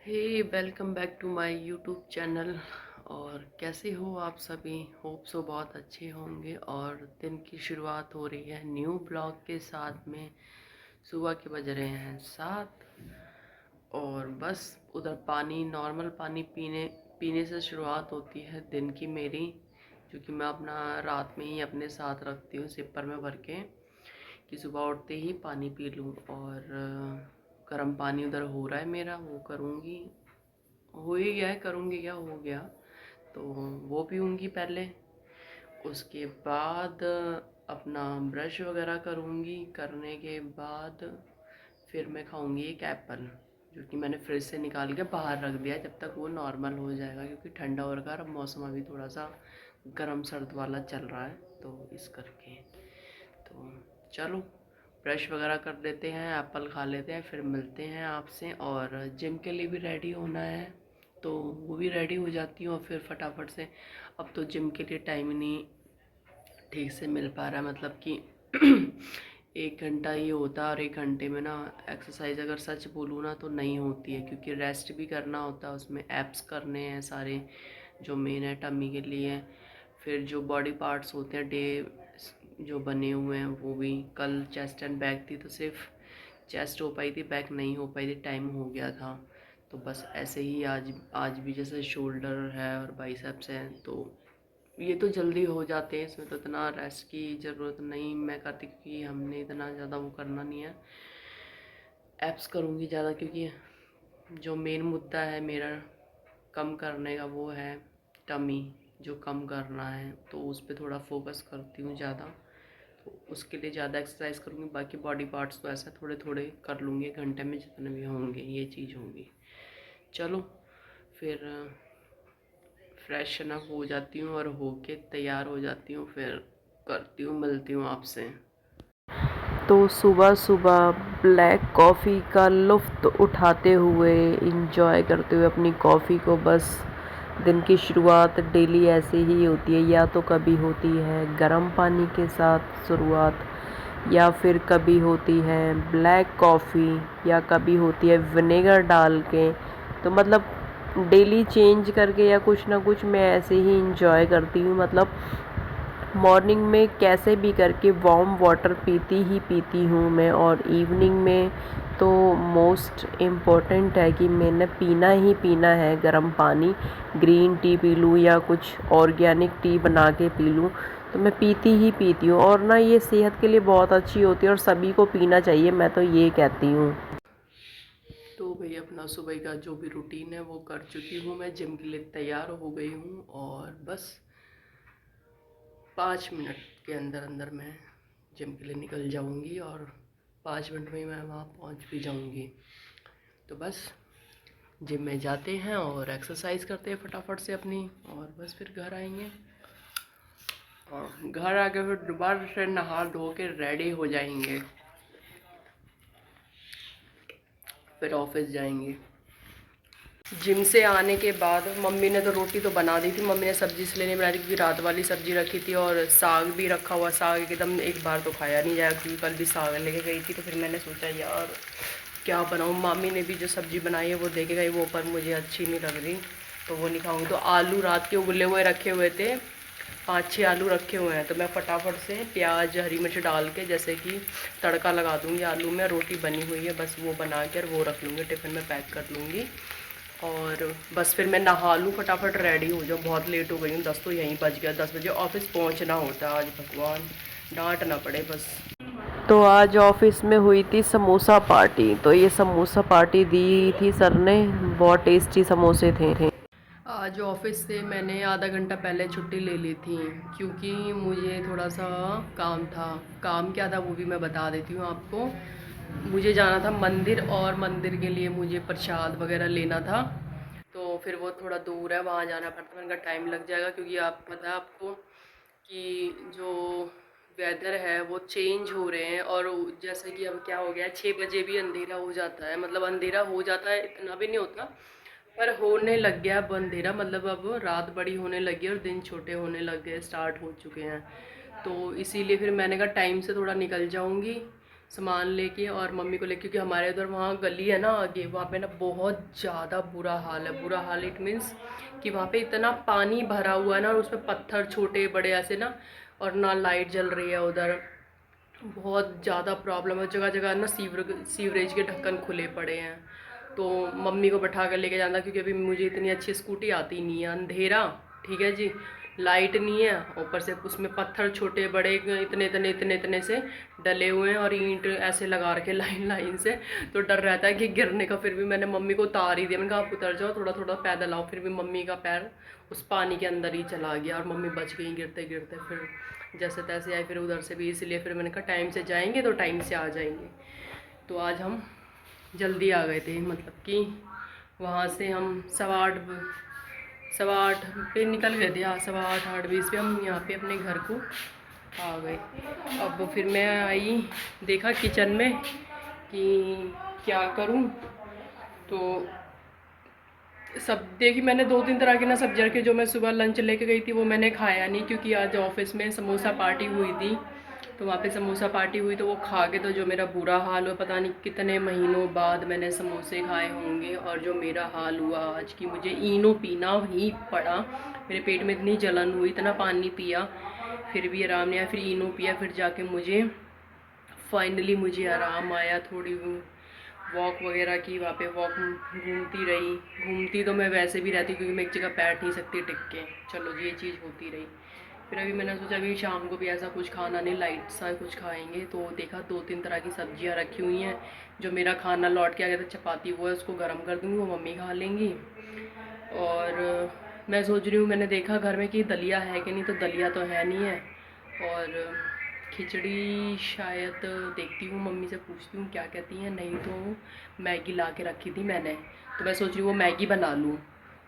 Hey welcome back to my YouTube channel. और कैसे हो आप सभी? होप सो बहुत अच्छे होंगे। और दिन की शुरुआत हो रही है न्यू ब्लॉग के साथ में। सुबह के बज रहे हैं 7 और बस उधर पानी, नॉर्मल पानी पीने पीने से शुरुआत होती है दिन की मेरी, जो कि मैं अपना रात में ही अपने साथ रखती हूँ सिपर में भर के, कि सुबह उठते ही पानी पी लूँ। और गर्म पानी उधर हो रहा है मेरा, वो करूँगी, हो ही गया है, करूँगी, क्या हो गया तो वो पीऊँगी पहले। उसके बाद अपना ब्रश वगैरह करूँगी। करने के बाद फिर मैं खाऊँगी एक एप्पल, जो कि मैंने फ्रिज से निकाल के बाहर रख दिया है, जब तक वो नॉर्मल हो जाएगा, क्योंकि ठंडा हो रखा है। अब मौसम अभी थोड़ा सा गर्म सर्द वाला चल रहा है, तो इस करके तो चलो ब्रश वगैरह कर लेते हैं, एप्पल खा लेते हैं, फिर मिलते हैं आपसे। और जिम के लिए भी रेडी होना है, तो वो भी रेडी हो जाती हूँ और फिर फटाफट से। अब तो जिम के लिए टाइम ही नहीं ठीक से मिल पा रहा है, मतलब कि 1 घंटा ही होता है, और 1 घंटे में ना एक्सरसाइज अगर सच बोलूँ ना तो नहीं होती है, क्योंकि रेस्ट भी करना होता है, उसमें एप्स करने हैं सारे जो मेन है टमी के लिए। फिर जो बॉडी पार्ट्स होते हैं डे जो बने हुए हैं वो भी। कल चेस्ट एंड बैक थी तो सिर्फ चेस्ट हो पाई थी, बैक नहीं हो पाई थी, टाइम हो गया था। तो बस ऐसे ही आज आज भी जैसे शोल्डर है और बाइसेप्स हैं, तो ये तो जल्दी हो जाते हैं, इसमें तो इतना रेस्ट की ज़रूरत नहीं मैं करती, क्योंकि हमने इतना ज़्यादा वो करना नहीं है। एप्स करूँगी ज़्यादा, क्योंकि जो मेन मुद्दा है मेरा कम करने का वो है टमी, जो कम करना है, तो उस पर थोड़ा फोकस करती हूँ ज़्यादा। तो उसके लिए ज़्यादा एक्सरसाइज करूँगी। बाकी बॉडी पार्ट्स तो ऐसा थोड़े थोड़े कर लूँगी, 1 घंटे में जितने भी होंगे ये चीज़ होगी। चलो फिर फ्रेश अप हो जाती हूँ और होके तैयार हो जाती हूँ, फिर करती हूँ, मिलती हूँ आपसे। तो सुबह सुबह ब्लैक कॉफ़ी का लुफ्त उठाते हुए, इंजॉय करते हुए अपनी कॉफ़ी को, बस दिन की शुरुआत डेली ऐसे ही होती है। या तो कभी होती है गर्म पानी के साथ शुरुआत, या फिर कभी होती है ब्लैक कॉफ़ी, या कभी होती है विनेगर डाल के। तो मतलब डेली चेंज करके या कुछ ना कुछ मैं ऐसे ही इंजॉय करती हूँ। मतलब मॉर्निंग में कैसे भी करके वार्म वाटर पीती ही पीती हूँ मैं, और इवनिंग में तो मोस्ट इम्पॉर्टेंट है कि मैंने पीना ही पीना है गर्म पानी। ग्रीन टी पी लूँ या कुछ ऑर्गेनिक टी बना के पी लूँ, तो मैं पीती ही पीती हूँ। और ना ये सेहत के लिए बहुत अच्छी होती है और सभी को पीना चाहिए, मैं तो ये कहती हूँ। तो भाई अपना सुबह का जो भी रूटीन है वो कर चुकी हूँ, मैं जिम के लिए तैयार हो गई हूँ, और बस 5 मिनट के अंदर अंदर मैं जिम के लिए निकल जाऊंगी, और 5 मिनट में ही मैं वहाँ पहुँच भी जाऊंगी। तो बस जिम में जाते हैं और एक्सरसाइज करते हैं फटाफट से अपनी, और बस फिर घर आएंगे, और घर आके फिर दोबारा से नहा धो के रेडी हो जाएंगे, फिर ऑफिस जाएंगे। जिम से आने के बाद मम्मी ने तो रोटी तो बना दी थी, मम्मी ने सब्जी इसलिए नहीं बनाई थी क्योंकि रात वाली सब्जी रखी थी, और साग भी रखा हुआ। साग एकदम एक बार तो खाया नहीं जाएगा, क्योंकि कल भी साग लेके गई थी, तो फिर मैंने सोचा यार क्या बनाऊँ। मामी ने भी जो सब्ज़ी बनाई है वो देके गई, वो पर मुझे अच्छी नहीं लग रही, तो वो नहीं खाऊँगी। तो आलू रात के उबले हुए रखे हुए थे, 5-6 आलू रखे हुए हैं, तो मैं फटाफट से प्याज हरी मिर्च डाल के जैसे कि तड़का लगा दूँगी आलू में। रोटी बनी हुई है, बस वो बना कर वो रख लूँगी, टिफ़िन में पैक कर लूँगी, और बस फिर मैं नहा लूँ, फटाफट रेडी हो जाऊँ। बहुत लेट हो गई हूँ, 10 तो यहीं बज गया, 10 बजे ऑफिस पहुँचना होता है आज, भगवान डांट ना पड़े बस। तो आज ऑफिस में हुई थी समोसा पार्टी, तो ये समोसा पार्टी दी थी सर ने, बहुत टेस्टी समोसे थे। आज ऑफिस से मैंने आधा घंटा पहले छुट्टी ले ली थी, क्योंकि मुझे थोड़ा सा काम था। काम क्या था वो भी मैं बता देती हूँ आपको। मुझे जाना था मंदिर, और मंदिर के लिए मुझे प्रसाद वगैरह लेना था, तो फिर वो थोड़ा दूर है, वहाँ जाना पड़ता है। मैंने कहा टाइम लग जाएगा, क्योंकि आप पता है आपको कि जो वेदर है वो चेंज हो रहे हैं, और जैसे कि अब क्या हो गया है, 6 बजे भी अंधेरा हो जाता है। मतलब अंधेरा हो जाता है, इतना भी नहीं होता, पर होने लग गया अब अंधेरा। मतलब अब रात बड़ी होने लगी है और दिन छोटे होने लग गए, स्टार्ट हो चुके हैं। तो इसीलिए फिर मैंने कहा टाइम से थोड़ा निकल जाऊंगी, सामान लेके और मम्मी को लेके, क्योंकि हमारे उधर वहाँ गली है ना आगे, वहाँ पे ना बहुत ज़्यादा बुरा हाल है। बुरा हाल इट मीन्स कि वहाँ पे इतना पानी भरा हुआ है ना, और उसमें पत्थर छोटे बड़े ऐसे ना, और ना लाइट जल रही है उधर। बहुत ज़्यादा प्रॉब्लम है, जगह जगह ना सीवरेज के ढक्कन खुले पड़े हैं। तो मम्मी को बैठा कर लेके जाना, क्योंकि अभी मुझे इतनी अच्छी स्कूटी आती नहीं है। अंधेरा, ठीक है जी, लाइट नहीं है, ऊपर से उसमें पत्थर छोटे बड़े इतने इतने इतने इतने से डले हुए हैं, और ईंट ऐसे लगा रखे लाइन लाइन से। तो डर रहता है कि गिरने का। फिर भी मैंने मम्मी को उतार ही दिया, मैंने कहा आप उतर जाओ, थोड़ा थोड़ा पैदल आओ। फिर भी मम्मी का पैर उस पानी के अंदर ही चला गया, और मम्मी बच गई गिरते गिरते। फिर जैसे तैसे आए फिर उधर से भी, इसलिए फिर मैंने कहा टाइम से जाएंगे तो टाइम से आ जाएंगे। तो आज हम जल्दी आ गए थे, मतलब कि वहाँ से हम 8:15 पे निकल गए थे। हाँ, 8:20 पे हम यहाँ पे अपने घर को आ गए। अब फिर मैं आई, देखा किचन में कि क्या करूँ। तो सब देखी मैंने, 2-3 तरह की ना सब्जी रखी। जो मैं सुबह लंच लेके गई थी वो मैंने खाया नहीं, क्योंकि आज ऑफिस में समोसा पार्टी हुई थी। तो वहाँ पे समोसा पार्टी हुई, तो वो खा के तो जो मेरा बुरा हाल हुआ, पता नहीं कितने महीनों बाद मैंने समोसे खाए होंगे। और जो मेरा हाल हुआ आज की, मुझे इनो पीना ही पड़ा। मेरे पेट में इतनी जलन हुई, इतना पानी पिया, फिर भी आराम नहीं आया। फिर इनो पिया, फिर जाके मुझे फाइनली मुझे आराम आया। थोड़ी वॉक वगैरह की, वहाँ पे वॉक घूमती रही। घूमती तो मैं वैसे भी रहती, क्योंकि मैं एक जगह बैठ नहीं सकती टिक के। चलो जी, ये चीज़ होती रही। फिर अभी मैंने सोचा कि शाम को भी ऐसा कुछ खाना नहीं, लाइट सा कुछ खाएंगे। तो देखा 2-3 तरह की सब्जियां रखी हुई हैं। जो मेरा खाना लौट के आ गया था चपाती, वो है, उसको गर्म कर दूँगी, वो मम्मी खा लेंगी। और मैं सोच रही हूँ, मैंने देखा घर में कि दलिया है कि नहीं, तो दलिया तो है नहीं है। और खिचड़ी शायद देखती हूँ, मम्मी से पूछती हूँ क्या कहती हैं। नहीं तो मैगी ला के रखी थी मैंने, तो मैं सोच रही हूँ वो मैगी बना लूँ।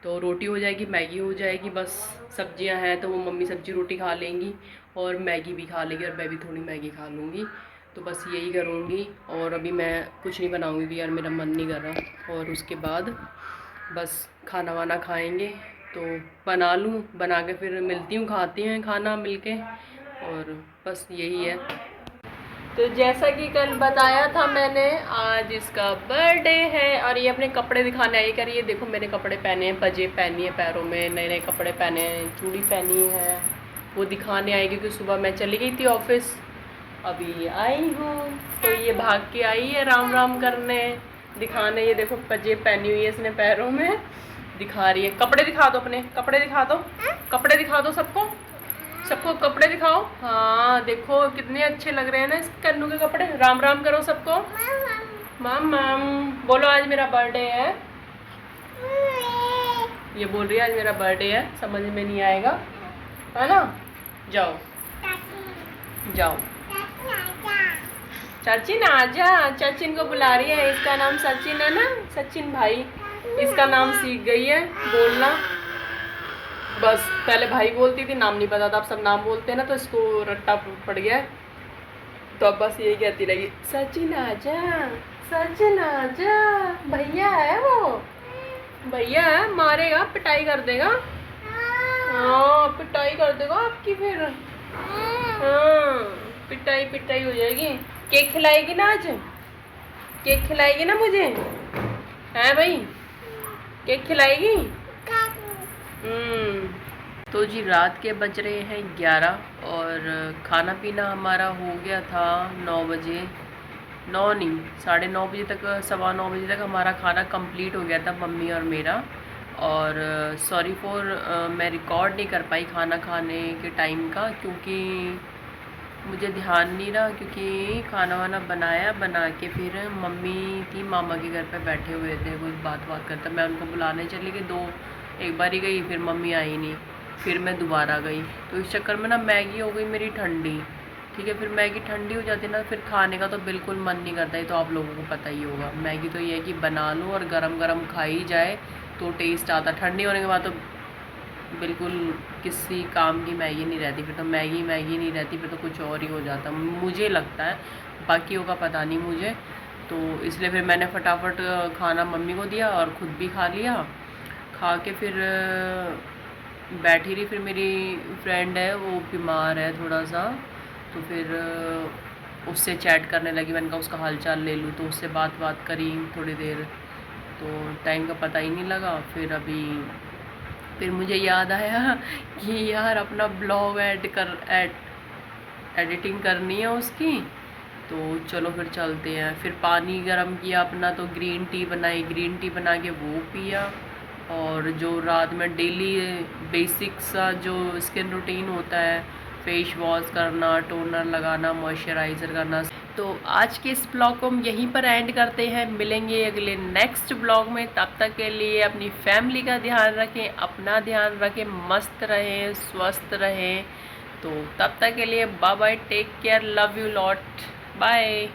तो रोटी हो जाएगी, मैगी हो जाएगी, बस सब्जियां हैं तो वो मम्मी सब्जी रोटी खा लेंगी, और मैगी भी खा लेंगी, और मैं भी थोड़ी मैगी खा लूँगी। तो बस यही करूँगी। और अभी मैं कुछ नहीं बनाऊँगी यार, मेरा मन नहीं कर रहा। और उसके बाद बस खाना वाना खाएंगे। तो बना लूँ, बना के फिर मिलती हूँ, खाते हैं खाना मिलके। और बस यही है। तो जैसा कि कल बताया था मैंने, आज इसका बर्थडे है। और ये अपने कपड़े दिखाने आई कर, ये देखो मैंने कपड़े पहने हैं, पजेब पहनी है, पैरों में नए नए कपड़े पहने हैं, चूड़ी पहनी है। वो दिखाने आई, क्योंकि सुबह मैं चली गई थी ऑफिस, अभी आई हूँ। तो ये भाग के आई है राम राम करने, दिखाने। ये देखो पजेब पहनी हुई है इसने पैरों में, दिखा रही है। कपड़े दिखा दो, अपने कपड़े दिखा दो, कपड़े दिखा दो सबको, सबको कपड़े दिखाओ। हाँ देखो कितने अच्छे लग रहे हैं ना इस कन्नू के कपड़े। राम राम करो सबको। मम मम बोलो, आज मेरा बर्थडे है। ये बोल रही है आज मेरा बर्थडे है, समझ में नहीं आएगा, है ना। जाओ जाओ, सचिन आजा, सचिन को बुला रही है। इसका नाम सचिन है ना, सचिन भाई इसका नाम सीख गई है बोलना। बस पहले भाई बोलती थी, नाम नहीं पता था, अब सब नाम बोलते हैं ना, तो इसको रट्टा पड़ गया है। तो अब बस यही कहती रहेगी, सचिन आजा, सचिन आजा। भैया है वो, भैया है, मारेगा, पिटाई कर देगा। हाँ पिटाई कर देगा आपकी फिर। हाँ पिटाई पिटाई हो जाएगी। केक खिलाएगी ना आज, केक खिलाएगी ना मुझे, है भाई, केक खिलाएगी। तो जी रात के बज रहे हैं 11, और खाना पीना हमारा हो गया था 9 बजे, 9 नहीं 9:30 बजे तक, 9:15 बजे तक हमारा खाना कंप्लीट हो गया था, मम्मी और मेरा। और सॉरी फॉर मैं रिकॉर्ड नहीं कर पाई खाना खाने के टाइम का, क्योंकि मुझे ध्यान नहीं रहा, क्योंकि खाना वाना बनाया, बना के फिर मम्मी थी मामा के घर पे बैठे हुए थे, कुछ बात करते, मैं उनको बुलाने चली गई। एक बार ही गई, फिर मम्मी आई नहीं, फिर मैं दोबारा गई। तो इस चक्कर में ना मैगी हो गई मेरी ठंडी, ठीक है। फिर मैगी ठंडी हो जाती है ना, फिर खाने का तो बिल्कुल मन नहीं करता है, तो आप लोगों को पता ही होगा। मैगी तो ये है कि बना लो और गरम गरम खाई जाए तो टेस्ट आता। ठंडी होने के बाद तो बिल्कुल किसी काम की मैगी नहीं रहती, फिर तो मैगी नहीं रहती, फिर तो कुछ और ही हो जाता मुझे लगता है, बाकियों का पता नहीं मुझे। तो इसलिए फिर मैंने फटाफट खाना मम्मी को दिया और ख़ुद भी खा लिया। खा के फिर बैठी रही। फिर मेरी फ्रेंड है वो बीमार है थोड़ा सा, तो फिर उससे चैट करने लगी। मैंने कहा उसका हालचाल ले लूँ, तो उससे बात करी थोड़ी देर, तो टाइम का पता ही नहीं लगा। फिर मुझे याद आया कि यार अपना ब्लॉग एडिटिंग करनी है उसकी, तो चलो फिर चलते हैं। फिर पानी गर्म किया अपना, तो ग्रीन टी बनाई, ग्रीन टी बना के वो पिया। और जो रात में डेली बेसिक सा जो स्किन रूटीन होता है, फेस वॉश करना, टोनर लगाना, मॉइस्चराइज़र करना। तो आज के इस ब्लॉग को हम यहीं पर एंड करते हैं। मिलेंगे अगले नेक्स्ट ब्लॉग में। तब तक के लिए अपनी फैमिली का ध्यान रखें, अपना ध्यान रखें, मस्त रहें, स्वस्थ रहें। तो तब तक के लिए bye bye, take care, love you lot, bye.